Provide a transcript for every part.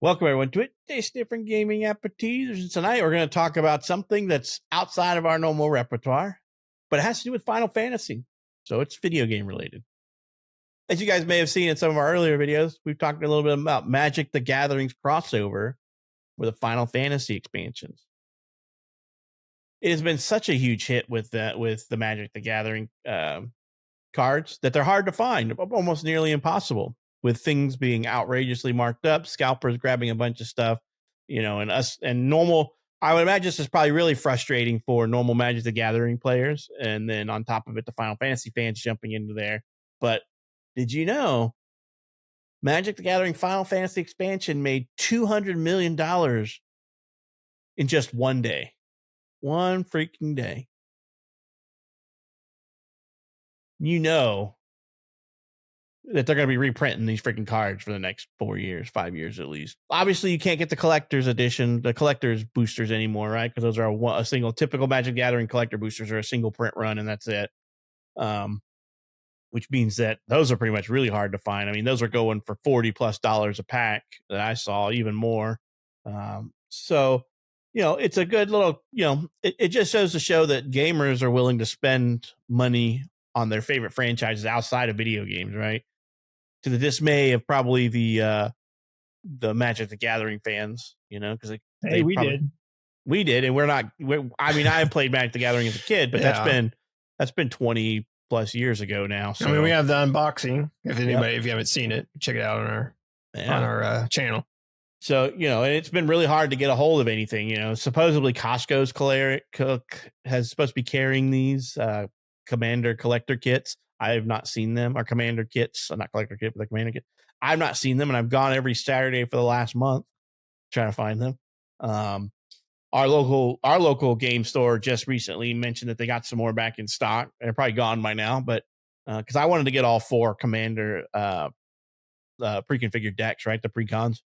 Welcome everyone to it. Taste different gaming appetizers. Tonight we're going to talk about something that's outside of our normal repertoire, but it has to do with Final Fantasy. So it's video game related. As you guys may have seen in some of our earlier videos, we've talked a little bit about Magic the Gathering's crossover with the Final Fantasy expansions. It has been such a huge hit with the Magic the Gathering cards that they're hard to find, almost nearly impossible, with things being outrageously marked up, scalpers grabbing a bunch of stuff, and us and normal. I would imagine this is probably really frustrating for normal Magic the Gathering players. And then on top of it, the Final Fantasy fans jumping into there. But did you know Magic the Gathering Final Fantasy expansion made $200 million in just one day? One freaking day. You know that they're going to be reprinting these freaking cards for the next 4 years, 5 years at least. Obviously, you can't get the collector's edition, the collector's boosters anymore, right? Because those are a single typical Magic Gathering collector boosters are a single print run, and that's it. Which means that those are pretty much really hard to find. I mean, those are going for $40+ a pack that I saw, even more. So, it's a good little, it just shows to show that gamers are willing to spend money on their favorite franchises outside of video games, right? To the dismay of probably the Magic the Gathering fans, because we did, and I played Magic the Gathering as a kid, but that's been 20+ years ago now. So I mean, we have the unboxing. If you haven't seen it, check it out on our channel. So, and it's been really hard to get a hold of anything. Supposedly Costco's Cook has supposed to be carrying these Commander collector kits. I have not seen them. Or Commander kits, not collector kit, but the Commander kit. I've not seen them, and I've gone every Saturday for the last month trying to find them. Our local game store just recently mentioned that they got some more back in stock. They're probably gone by now, but because I wanted to get all 4 Commander pre-configured decks, right? The precons.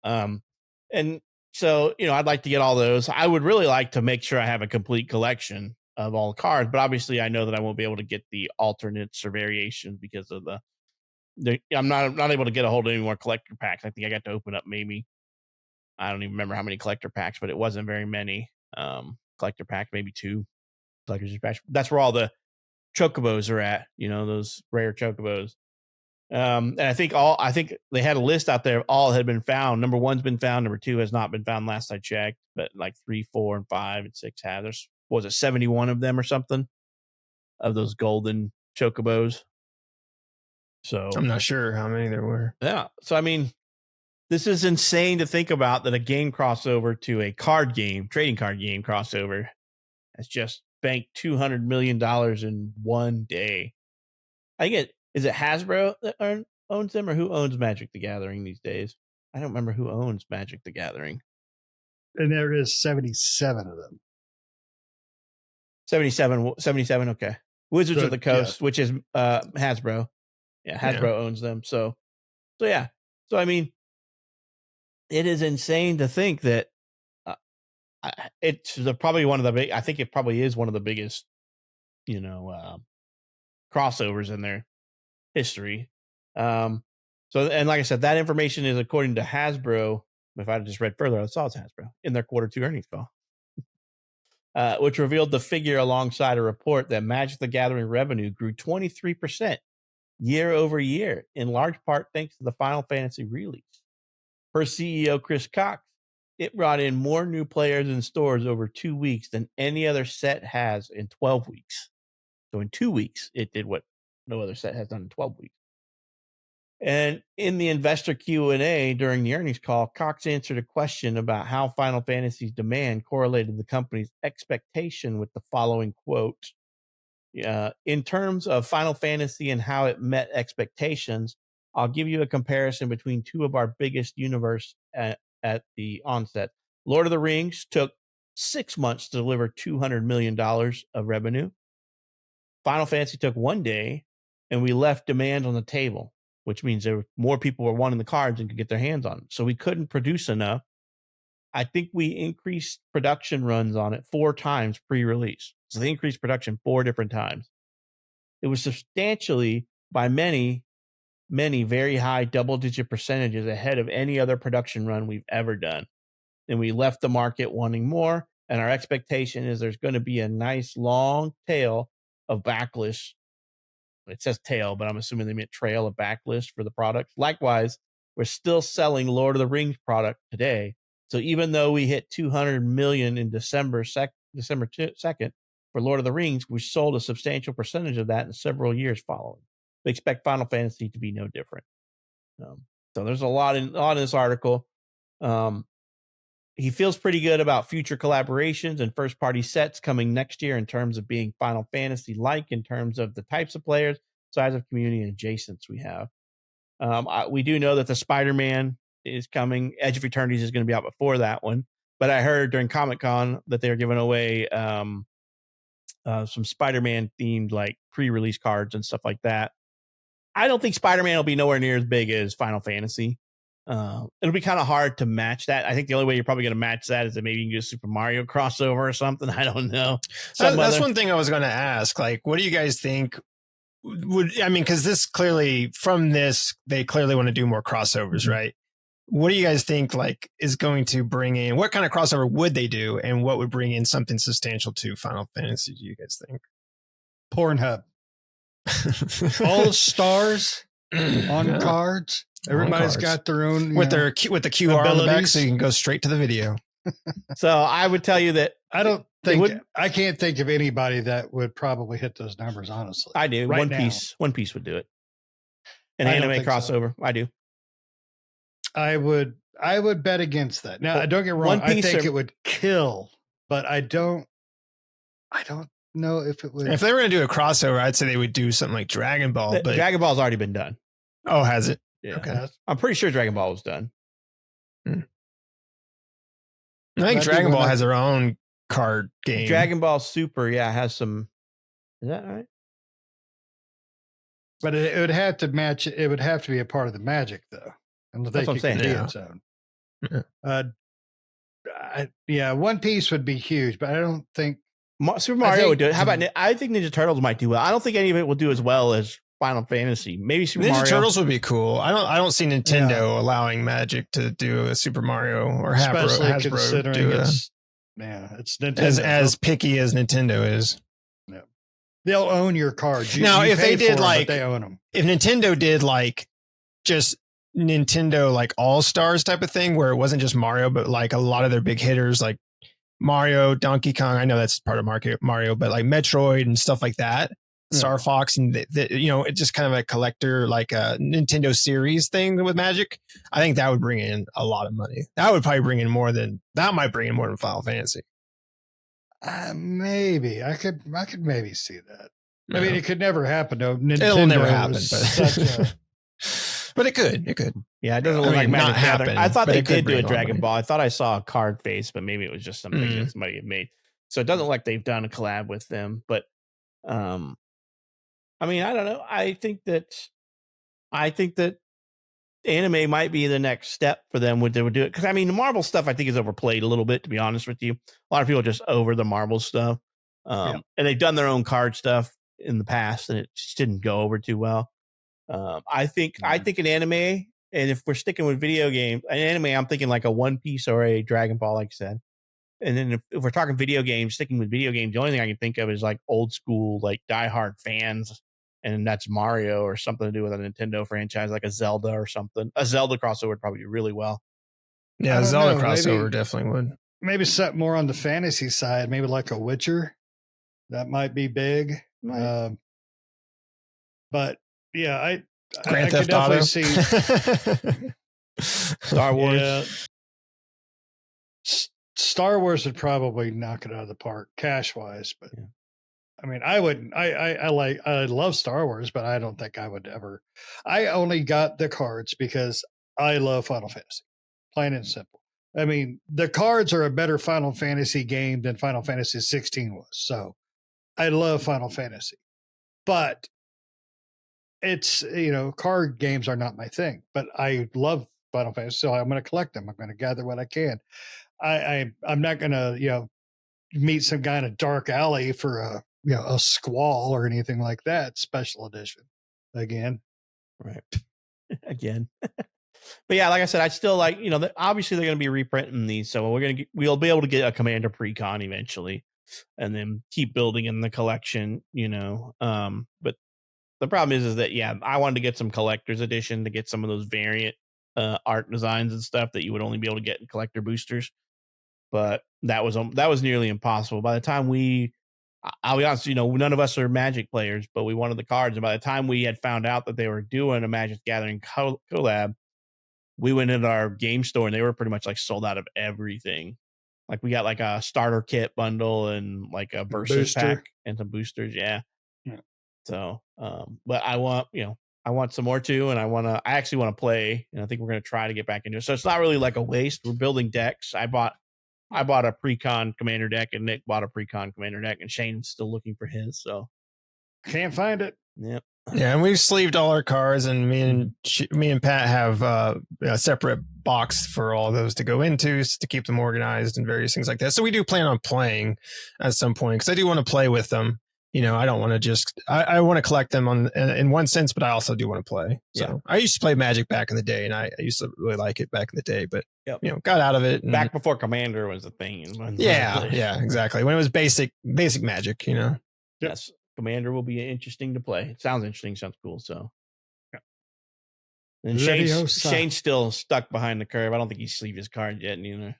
And so, I'd like to get all those. I would really like to make sure I have a complete collection of all the cards, but obviously I know that I won't be able to get the alternates or variations because of I'm not able to get a hold of any more collector packs. I think I got to open up maybe, I don't even remember how many collector packs, but it wasn't very many. Collector packs, maybe 2 collector's packs. That's where all the chocobos are at, those rare chocobos. And I think they had a list out there. All had been found. Number 1's been found. Number 2 has not been found last I checked, but like 3, 4, and 5 and 6 have. There's, was it 71 of them or something of those golden chocobos? So I'm not sure how many there were. Yeah. So, I mean, this is insane to think about, that a game crossover to a card game, trading card game crossover has just banked $200 million in one day. I get, is it Hasbro that owns them, or who owns Magic the Gathering these days? I don't remember who owns Magic the Gathering. And there is 77 of them. 77. Okay. Wizards of the Coast, which is Hasbro. Yeah, Hasbro owns them. So yeah. So, I mean, it is insane to think that it's probably one of the big, I think it probably is one of the biggest, crossovers in their history. So, and like I said, that information is according to Hasbro. If I just read further, I saw it's Hasbro in their Q2 earnings call, which revealed the figure alongside a report that Magic the Gathering revenue grew 23% year over year, in large part thanks to the Final Fantasy release. Per CEO Chris Cox, it brought in more new players in stores over 2 weeks than any other set has in 12 weeks. So in 2 weeks, it did what no other set has done in 12 weeks. And in the investor Q&A during the earnings call, Cox answered a question about how Final Fantasy's demand correlated the company's expectation with the following quote. In terms of Final Fantasy and how it met expectations, I'll give you a comparison between 2 of our biggest universe at the onset. Lord of the Rings took 6 months to deliver $200 million of revenue. Final Fantasy took 1 day, and we left demand on the table, which means there were more people were wanting the cards and could get their hands on them. So we couldn't produce enough. I think we increased production runs on it 4 times pre-release. So they increased production 4 different times. It was substantially, by many, many very high double-digit percentages ahead of any other production run we've ever done. And we left the market wanting more, and our expectation is there's going to be a nice long tail of backlist. It says tail, but I'm assuming they meant trail of backlist for the products. Likewise, we're still selling Lord of the Rings product today. So even though we hit 200 million in December 2nd for Lord of the Rings, we sold a substantial percentage of that in several years following. We expect Final Fantasy to be no different. So there's a lot in this article. He feels pretty good about future collaborations and first-party sets coming next year in terms of being Final Fantasy-like, in terms of the types of players, size of community, and adjacents we have. We do know that the Spider-Man is coming. Edge of Eternities is going to be out before that one. But I heard during Comic-Con that they were giving away some Spider-Man themed like pre-release cards and stuff like that. I don't think Spider-Man will be nowhere near as big as Final Fantasy. It'll be kind of hard to match that. I think the only way you're probably going to match that is that maybe you can do a Super Mario crossover or something. I don't know. That's one thing I was going to ask. Like, what do you guys think? Because this clearly, from this, they clearly want to do more crossovers, right? What do you guys think, like, is going to bring in, what kind of crossover would they do, and what would bring in something substantial to Final Fantasy, do you guys think? Pornhub. All the stars on cards. Everybody's got their own with the QR on the back, so you can go straight to the video. So I would tell you that I can't think of anybody that would probably hit those numbers. Honestly, I do. One Piece would do it. An anime crossover. So. I do. I would bet against that. Now, don't get wrong. I think it would kill, but I don't know if it would. If they were going to do a crossover, I'd say they would do something like Dragon Ball. But Dragon Ball's already been done. Oh, has it? Yeah. Okay. I'm pretty sure Dragon Ball was done. I think Dragon Ball has their own card game. Dragon Ball Super, has some. Is that right? But it would have to match. It would have to be a part of the Magic, though. And that's what I'm saying. Its own. One Piece would be huge, but I don't think Super Mario would do it. How about? I think Ninja Turtles might do well. I don't think any of it will do as well as Final Fantasy. Maybe Super Mario. Ninja Turtles would be cool. I don't see Nintendo allowing Magic to do a Super Mario or Hasbro considering do it's Nintendo. As picky as Nintendo is. Yeah. They'll own your cards. Now, if they did they own them. If Nintendo did like just Nintendo like All-Stars type of thing where it wasn't just Mario, but like a lot of their big hitters like Mario, Donkey Kong, I know that's part of Mario, but like Metroid and stuff like that. Star Fox and it's just kind of a collector, like a Nintendo series thing with Magic. I think that would bring in a lot of money. That would probably bring in more than Final Fantasy. Maybe I could maybe see that. I mean, it could never happen though. It'll never happen, but it could. Yeah, it doesn't look like Magic happen. I thought they did do a Dragon Ball. I thought I saw a card face, but maybe it was just something that somebody had made. So it doesn't look like they've done a collab with them, but I mean, I don't know. I think that anime might be the next step for them. Would they would do it? Because I mean, the Marvel stuff I think is overplayed a little bit. To be honest with you, a lot of people are just over the Marvel stuff, and they've done their own card stuff in the past, and it just didn't go over too well. I think an anime, and if we're sticking with video games, an anime, I'm thinking like a One Piece or a Dragon Ball, like I said. And then if we're talking video games, sticking with video games, the only thing I can think of is like old school, like diehard fans. And that's Mario or something to do with a Nintendo franchise, like a Zelda or something. A Zelda crossover would probably do really well. Yeah, a Zelda crossover definitely would. Maybe something more on the fantasy side, maybe like a Witcher. That might be big. Right. But yeah, I could definitely see Star Wars. Yeah. Star Wars would probably knock it out of the park cash wise, but I mean, I wouldn't. I love Star Wars, but I don't think I would ever. I only got the cards because I love Final Fantasy, plain and simple. I mean, the cards are a better Final Fantasy game than Final Fantasy 16 was. So, I love Final Fantasy, but it's card games are not my thing. But I love Final Fantasy, so I'm going to collect them. I'm going to gather what I can. I'm not going to meet some guy in a dark alley for a Squall or anything like that. Special edition again. Right. again. But yeah, like I said, I still like, obviously they're going to be reprinting these, so we'll be able to get a Commander Precon eventually, and then keep building in the collection, But the problem is that I wanted to get some collector's edition to get some of those variant art designs and stuff that you would only be able to get in collector boosters, but that was nearly impossible. By the time I'll be honest, none of us are Magic players, but we wanted the cards, and by the time we had found out that they were doing a Magic Gathering collab, we went into our game store and they were pretty much like sold out of everything. Like we got like a starter kit bundle and like a versus pack and some boosters. Yeah. So, but I want some more too. And I actually want to play, and I think we're going to try to get back into it. So it's not really like a waste. We're building decks. I bought a Precon Commander deck, and Nick bought a Precon Commander deck, and Shane's still looking for his. So can't find it. Yep. Yeah, and we've sleeved all our cards, and me and Pat have a separate box for all those to go into to keep them organized and various things like that. So we do plan on playing at some point, because I do want to play with them. I don't want to just I want to collect them in one sense, but I also do want to play. So I used to play Magic back in the day, and I used to really like it back in the day, but got out of it back before Commander was a thing. Yeah, exactly. When it was basic Magic, Yes. Commander will be interesting to play. It sounds interesting. Sounds cool. So, and Shane's still stuck behind the curve. I don't think he's sleeved his card yet, neither.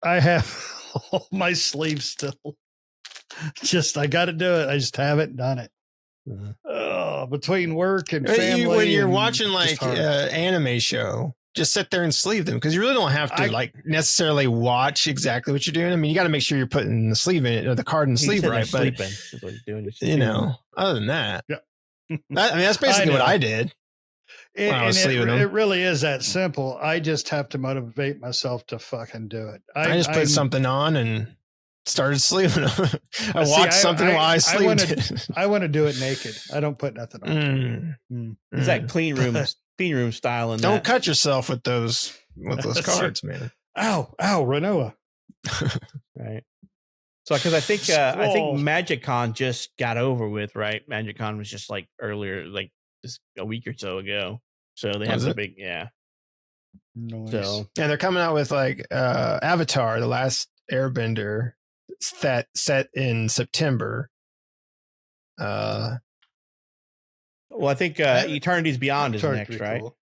I have all my sleeves still. I got to do it. I just haven't done it. Between work and family. When you're watching like anime show, just sit there and sleeve them, because you really don't have to necessarily watch exactly what you're doing. I mean, you got to make sure you're putting the sleeve in it, or the card in the sleeve right. But is what you're doing. Other than that, that's basically what I did. It really is that simple. I just have to motivate myself to fucking do it. I just put something on and started sleeving them. I watched something while I sleeved it. I want to do it naked. I don't put nothing on. It's that clean room style. And don't cut yourself with those cards, man. Ow, Renoa. Right. So, because I think MagicCon just got over with, right? MagicCon was just like earlier, like just a week or so ago. So they have the big, Nice. So they're coming out with like Avatar: The Last Airbender set in September. Well, I think Eternity's Beyond is next, right? Cool.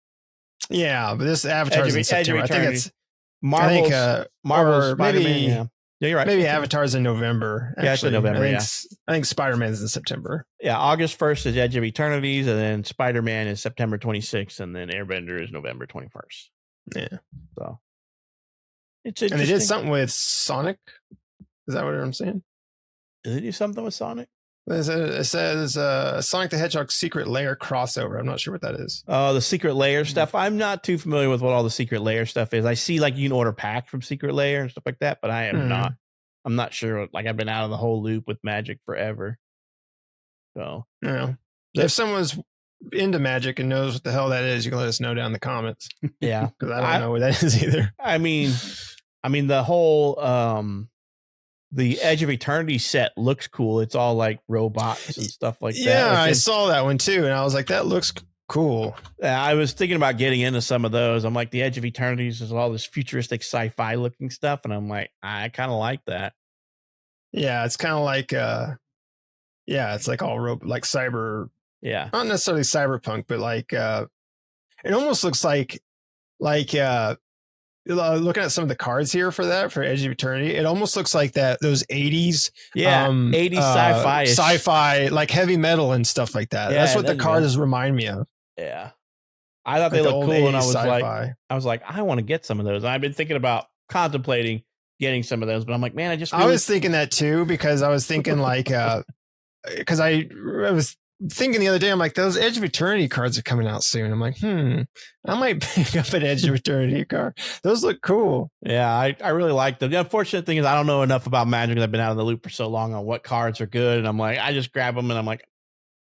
Yeah, but this Avatar's in September. I think it's Marvel's maybe. Yeah, you're right. Maybe Avatar's in November. Actually. Yeah, it's in November. I think Spider-Man's in September. Yeah, August 1st is Edge of Eternities, and then Spider-Man is September 26th, and then Airbender is November 21st. Yeah. So it's interesting. And they did something with Sonic. Is that what I'm saying? Did they do something with Sonic? It says Sonic the Hedgehog Secret Lair crossover. I'm not sure what that is. Oh, the Secret Lair stuff. I'm not too familiar with what all the Secret Lair stuff is. I see like you can order packs from Secret Lair and stuff like that, but I am not. I'm not sure. Like I've been out of the whole loop with Magic forever. So if someone's into Magic and knows what the hell that is, you can let us know down in the comments. Yeah, because I don't know what that is either. I mean the whole the Edge of Eternity set looks cool. It's all like robots and stuff like that. Yeah, I saw that one too, and I was like, that looks cool. I was thinking about getting into some of those. I'm like, the Edge of Eternities is all this futuristic sci-fi looking stuff, and I'm like, I kind of like that. Yeah, it's kind of like it's like all like cyber. Yeah, not necessarily cyberpunk, but like it almost looks like looking at some of the cards here for Edge of Eternity, it almost looks like those 80s 80s sci-fi like heavy metal and stuff like that. That's what the cards remind me of. Yeah, I thought they looked cool, and I was like, I want to get some of those. I've been thinking about contemplating getting some of those, but I'm like, man, I was thinking that too, because I was thinking like because I was thinking the other day, I'm like, those Edge of Eternity cards are coming out soon. I'm like, I might pick up an Edge of Eternity card. Those look cool. Yeah, I really like them. The unfortunate thing is I don't know enough about Magic. I've been out of the loop for so long on what cards are good, and I'm like, I just grab them, and I'm like,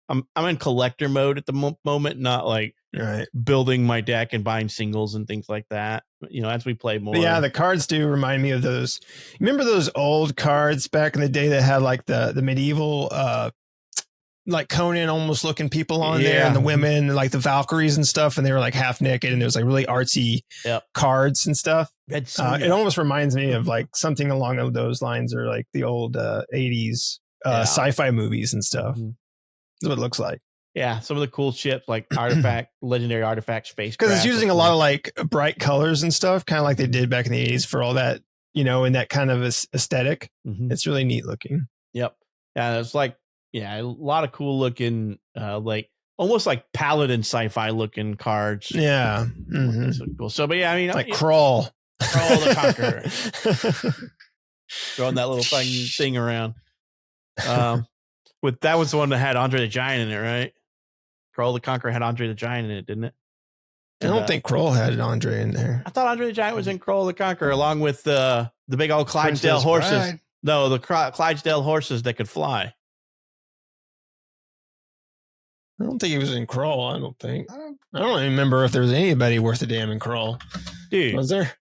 I'm in collector mode at the moment, not like building my deck and buying singles and things like that. As we play more. But yeah, the cards do remind me of those. Remember those old cards back in the day that had like the medieval like Conan almost looking people on there, and the women, like the Valkyries and stuff, and they were like half naked, and there was like really artsy cards and stuff. It almost reminds me of like something along those lines, or like the old 80s sci-fi movies and stuff. That's what it looks like. Yeah, some of the cool ships like legendary artifact space. Because it's using a lot of like bright colors and stuff, kind of like they did back in the 80s for all that, in that kind of aesthetic. It's really neat looking. Yep. Yeah, it's like, a lot of cool looking, like almost like paladin sci-fi looking cards. Yeah. So cool. So, but yeah, I mean, like Crawl the Conqueror. Throwing that little thing around. That was the one that had Andre the Giant in it, right? Crawl the Conqueror had Andre the Giant in it, didn't it? And, I don't think Crawl had Andre in there. I thought Andre the Giant was in Crawl the Conqueror along with the big old Clydesdale horses. Bride. No, the Clydesdale horses that could fly. I don't think he was in Crawl. I don't think. I don't even remember if there was anybody worth a damn in Crawl. Dude. Was there?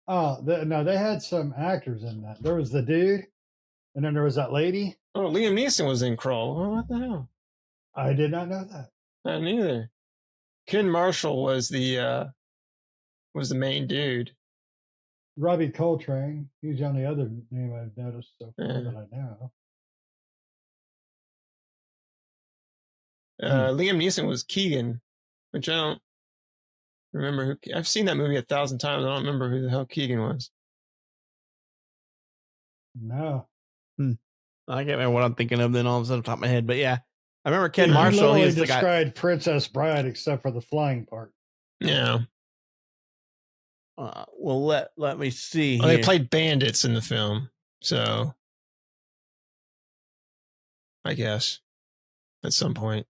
Oh, no, they had some actors in that. There was the dude, and then there was that lady. Oh, Liam Neeson was in Crawl. Oh, what the hell? I did not know that. Not neither. Ken Marshall was the main dude. Robbie Coltrane. He's the only other name I've noticed so far that I know. Liam Neeson was Keegan, which I don't remember who. I've seen that movie 1,000 times. I don't remember who the hell Keegan was. No. I can't remember what I'm thinking of then all of a sudden off the top of my head. But yeah, I remember Ken Marshall. He described Princess Bride except for the flying part. Yeah. Well, let me see. Well, they played bandits in the film, so I guess at some point.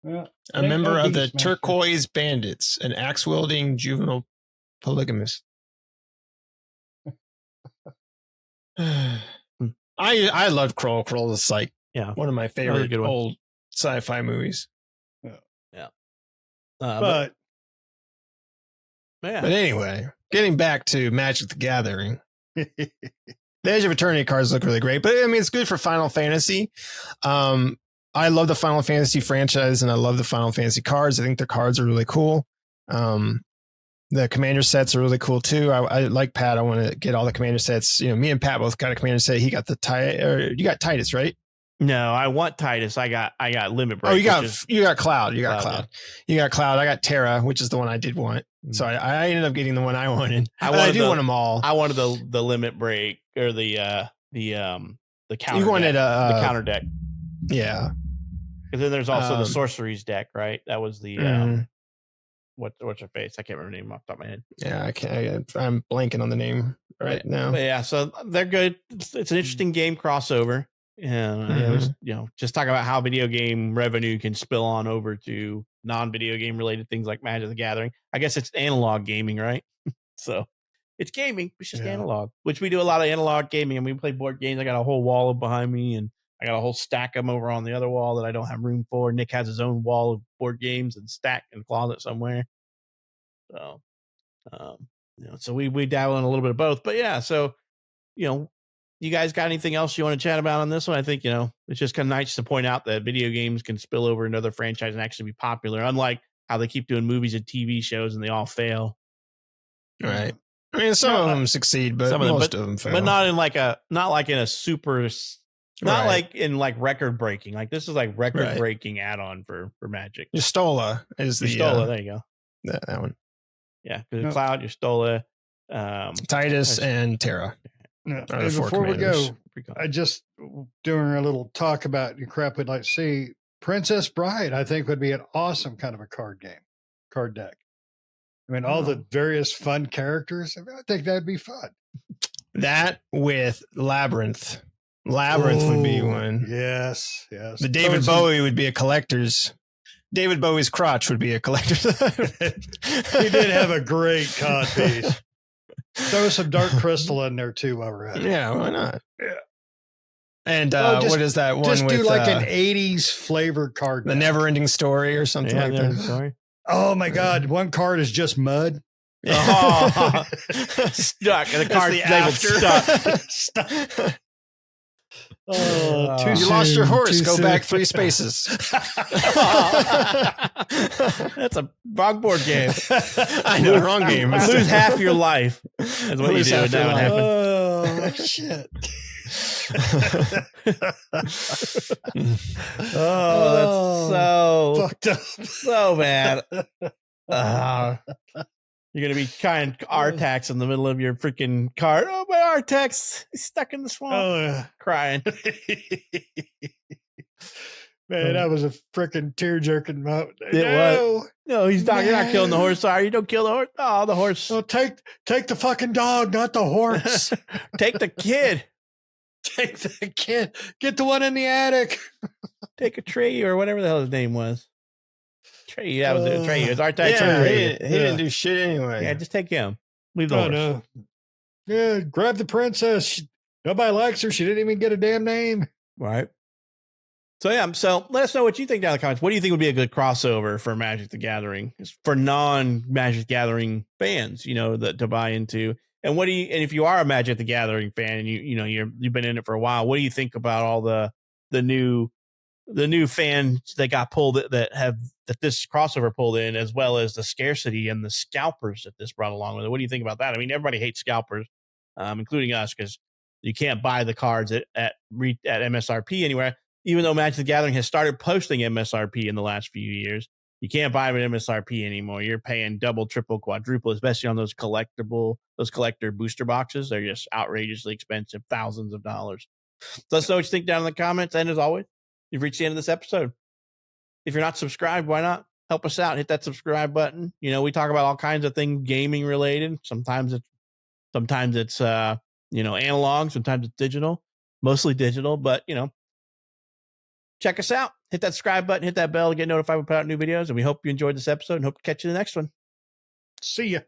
Well, a member of the Turquoise Bandits, an axe-wielding juvenile polygamist. I love Crawl. Crawl is like one of my favorite old sci-fi movies. Yeah. But anyway, getting back to Magic the Gathering. The Edge of Eternity cards look really great, but I mean, it's good for Final Fantasy. I love the Final Fantasy franchise, and I love the Final Fantasy cards. I think the cards are really cool. The commander sets are really cool too. I like Pat. I want to get all the commander sets. Me and Pat both got a commander set. He got you got Titus, right? No, I want Titus. I got Limit Break. Oh, you got Cloud. You got Cloud. Yeah. You got Cloud. I got Terra, which is the one I did want. So I ended up getting the one I wanted. I do want them all. I wanted the Limit Break or the counter. You wanted the counter deck. Yeah. Because then there's also the sorceries deck, right? That was the what's her face? I can't remember the name off the top of my head. Yeah, I'm blanking on the name now. But yeah, so they're good. It's an interesting game crossover. And just talk about how video game revenue can spill on over to non-video game related things like Magic the Gathering. I guess it's analog gaming, right? So it's gaming, it's just analog, which we do a lot of analog gaming, and we play board games. I got a whole wall behind me, and I got a whole stack of them over on the other wall that I don't have room for. Nick has his own wall of board games and stack in the closet somewhere. So, so we dabble in a little bit of both. But yeah, so you guys got anything else you want to chat about on this one? I think it's just kind of nice to point out that video games can spill over into other franchises and actually be popular, unlike how they keep doing movies and TV shows and they all fail. Right. I mean, some of them succeed, but most of them fail. But not in a super. Not like in like record breaking. Like this is like record breaking add-on for Magic. Yustola is the Yustola. There you go. That one. Yeah, because Cloud, Yustola, Titus, and Terra. No, and before we go, I just doing a little talk about crap we'd like to see. Princess Bride, I think, would be an awesome kind of a card deck. I mean, all the various fun characters. I think that'd be fun. That with Labyrinth. Labyrinth would be one. Yes. The David Bowie would be a collector's. David Bowie's crotch would be a collector's. He did have a great cod piece. Throw some Dark Crystal in there too while we're at it. Yeah, why not? Yeah. And what is that one? Just with, do like an 80s flavored card. The Never Ending Story or something like that. Sorry. Oh my God. One card is just mud. Oh, stuck. And the card's labeled stuck. Oh, too You lost your soon, horse. too Go soon. back 3 spaces. That's a wrong board game. I know, wrong game. Lose half your life. That's what you Lose do. half your That would life. happen. Oh shit. Oh, that's fucked up. so bad. You're gonna be kind Artax in the middle of your freaking cart. Oh, my Artax, he's stuck in the swamp, crying. Man, that was a freaking tear jerking moment. It was. No, he's not. You're not killing the horse. Sorry, you don't kill the horse. Oh, the horse. Oh, take the fucking dog, not the horse. Take the kid. Take the kid. Get the one in the attic. Take a tree or whatever the hell his name was. Trey, that was it. Trey, it was Artax. Yeah, Trey. he didn't do shit anyway. Yeah, just take him. Leave the horse. No. Yeah, grab the princess. Nobody likes her. She didn't even get a damn name. Right. So yeah, so let us know what you think down in the comments. What do you think would be a good crossover for Magic the Gathering for non-Magic the Gathering fans? You know, to buy into. And what do you? And if you are a Magic the Gathering fan and you've been in it for a while, what do you think about all the new fans that got pulled that this crossover pulled in, as well as the scarcity and the scalpers that this brought along with it? What do you think about that? I mean, everybody hates scalpers, including us, because you can't buy the cards at MSRP anywhere. Even though Magic the Gathering has started posting MSRP in the last few years, you can't buy them at MSRP anymore. You're paying double, triple, quadruple, especially on those collector booster boxes. They're just outrageously expensive, thousands of dollars. So let us know what you think down in the comments. And as always, you've reached the end of this episode. If you're not subscribed, why not help us out? Hit that subscribe button. You know, we talk about all kinds of things gaming related. Sometimes it's analog, sometimes it's digital, mostly digital, but check us out. Hit that subscribe button, hit that bell to get notified when we put out new videos. And we hope you enjoyed this episode and hope to catch you in the next one. See ya.